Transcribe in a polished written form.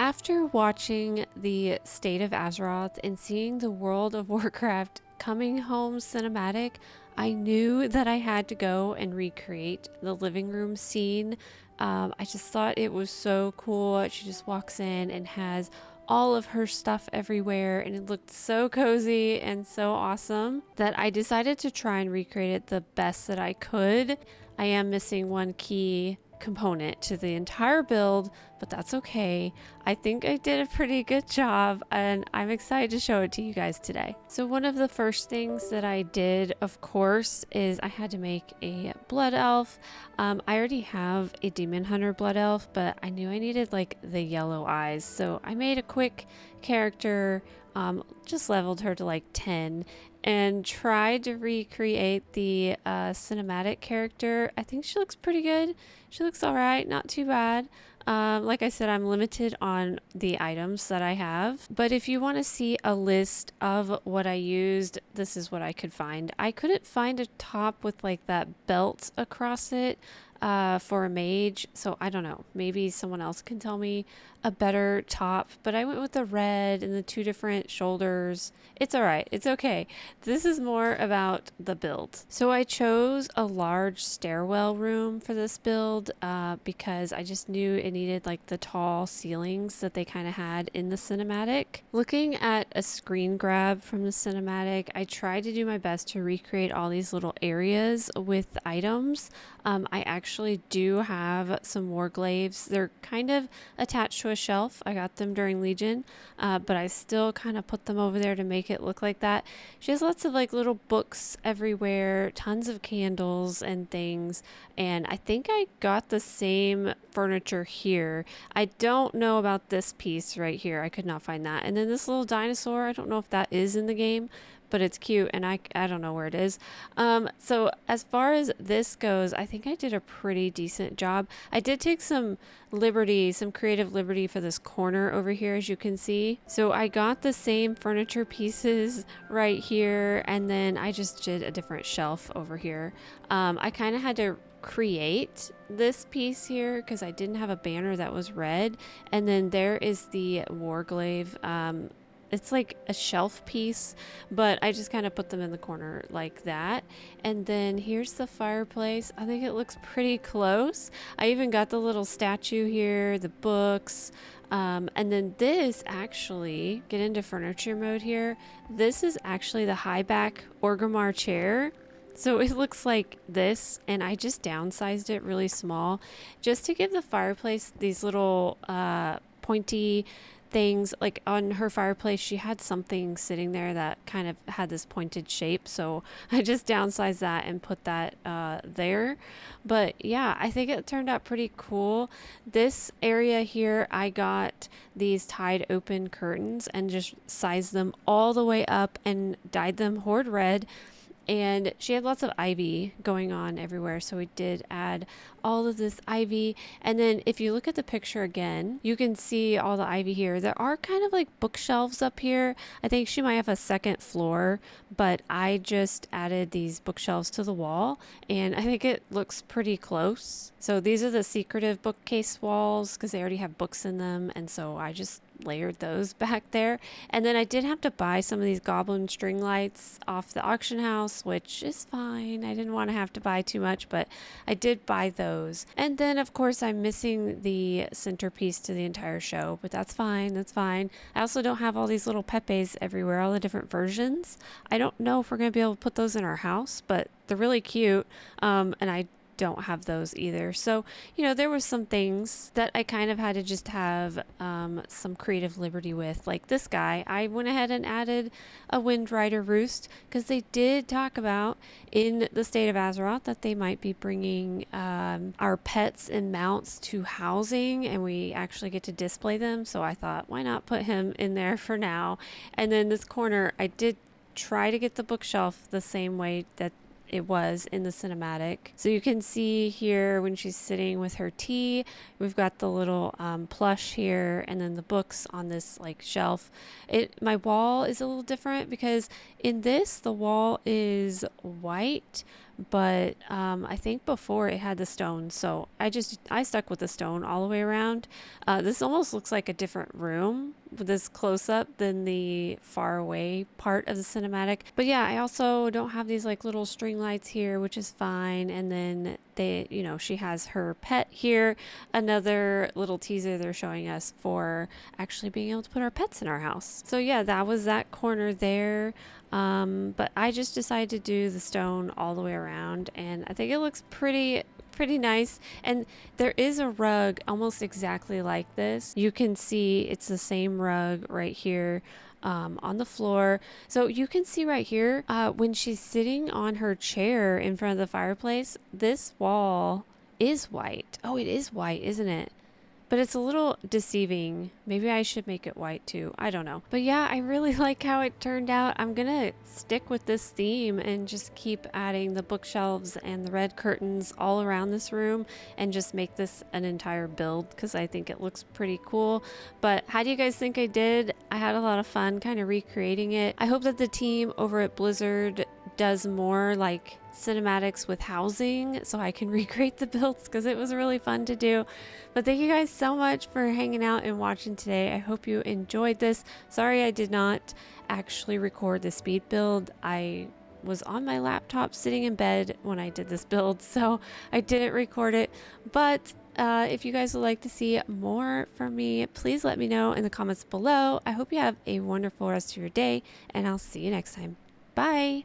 After watching the State of Azeroth and seeing the World of Warcraft coming home cinematic, I knew that I had to go and recreate the living room scene. I just thought it was so cool. She just walks in and has all of her stuff everywhere, and it looked so cozy and so awesome that I decided to try and recreate it the best that I could. I am missing one key component to the entire build, but that's okay. I think I did a pretty good job, and I'm excited to show it to you guys today. So one of the first things that I did, of course, is I had to make a blood elf. I already have a demon hunter blood elf, but I knew I needed like the yellow eyes, so I made a quick character, just leveled her to like 10 and tried to recreate the cinematic character. I think she looks pretty good. She looks all right, not too bad. Like I said, I'm limited on the items that I have, but if you want to see a list of what I used, this is what I could find. I couldn't find a top with like that belt across it for a mage, so I don't know, maybe someone else can tell me a better top, but I went with the red and the two different shoulders. It's all right, it's okay. This is more about the build. So I chose a large stairwell room for this build because I just knew it needed like the tall ceilings that they kind of had in the cinematic. Looking at a screen grab from the cinematic, I tried to do my best to recreate all these little areas with items. I actually do have some warglaives. They're kind of attached to a shelf. I got them during Legion, but I still kind of put them over there to make it look like that. She has lots of like little books everywhere, tons of candles and things, and I think I got the same furniture here. I don't know about this piece right here. I could not find that. And then this little dinosaur, I don't know if that is in the game, but it's cute, and I don't know where it is. So as far as this goes, I think I did a pretty decent job. I did take some liberty, some creative liberty for this corner over here, as you can see. So I got the same furniture pieces right here, and then I just did a different shelf over here. I kind of had to create this piece here because I didn't have a banner that was red, and then there is the warglaive. It's like a shelf piece, but I just kind of put them in the corner like that. And then here's the fireplace. I think it looks pretty close. I even got the little statue here, the books. And then this actually, get into furniture mode here. This is actually the high back Orgrimmar chair. So it looks like this, and I just downsized it really small just to give the fireplace these little pointy things. Like on her fireplace, she had something sitting there that kind of had this pointed shape, so I just downsized that and put that there. But yeah, I think it turned out pretty cool. This area here, I got these tied open curtains and just sized them all the way up and dyed them horde red. And she had lots of ivy going on everywhere, so we did add all of this ivy. And then if you look at the picture again, you can see all the ivy here. There are kind of like bookshelves up here. I think she might have a second floor, but I just added these bookshelves to the wall, and I think it looks pretty close. So these are the secretive bookcase walls because they already have books in them, and so I just layered those back there. And then I did have to buy some of these goblin string lights off the auction house, which is fine. I didn't want to have to buy too much, but I did buy those. And then of course I'm missing the centerpiece to the entire show, but that's fine. That's fine. I also don't have all these little pepes everywhere, all the different versions. I don't know if we're going to be able to put those in our house, but they're really cute. And I don't have those either. So, you know, there were some things that I kind of had to just have some creative liberty with. Like this guy, I went ahead and added a Wind Rider roost because they did talk about in the State of Azeroth that they might be bringing our pets and mounts to housing, and we actually get to display them. So I thought, why not put him in there for now? And then this corner, I did try to get the bookshelf the same way that it was in the cinematic. So you can see here when she's sitting with her tea, we've got the little plush here, and then the books on this like shelf. My wall is a little different because in this the wall is white, but I think before it had the stone, so I stuck with the stone all the way around. This almost looks like a different room with this close up than the far away part of the cinematic. But yeah, I also don't have these like little string lights here, which is fine. And then she has her pet here, another little teaser they're showing us for actually being able to put our pets in our house. So yeah, that was that corner there. But I just decided to do the stone all the way around, and I think it looks pretty nice. And there is a rug almost exactly like this. You can see it's the same rug right here on the floor. So you can see right here when she's sitting on her chair in front of the fireplace, this wall is white. Oh, it is white, isn't it? But it's a little deceiving. Maybe I should make it white too. I don't know. But yeah, I really like how it turned out. I'm gonna stick with this theme and just keep adding the bookshelves and the red curtains all around this room and just make this an entire build because I think it looks pretty cool. But how do you guys think I did? I had a lot of fun kind of recreating it. I hope that the team over at Blizzard does more like cinematics with housing so I can recreate the builds because it was really fun to do. But thank you guys so much for hanging out and watching today. I hope you enjoyed this. Sorry I did not actually record the speed build. I was on my laptop sitting in bed when I did this build, so I didn't record it. But if you guys would like to see more from me, please let me know in the comments below. I hope you have a wonderful rest of your day, and I'll see you next time. Bye!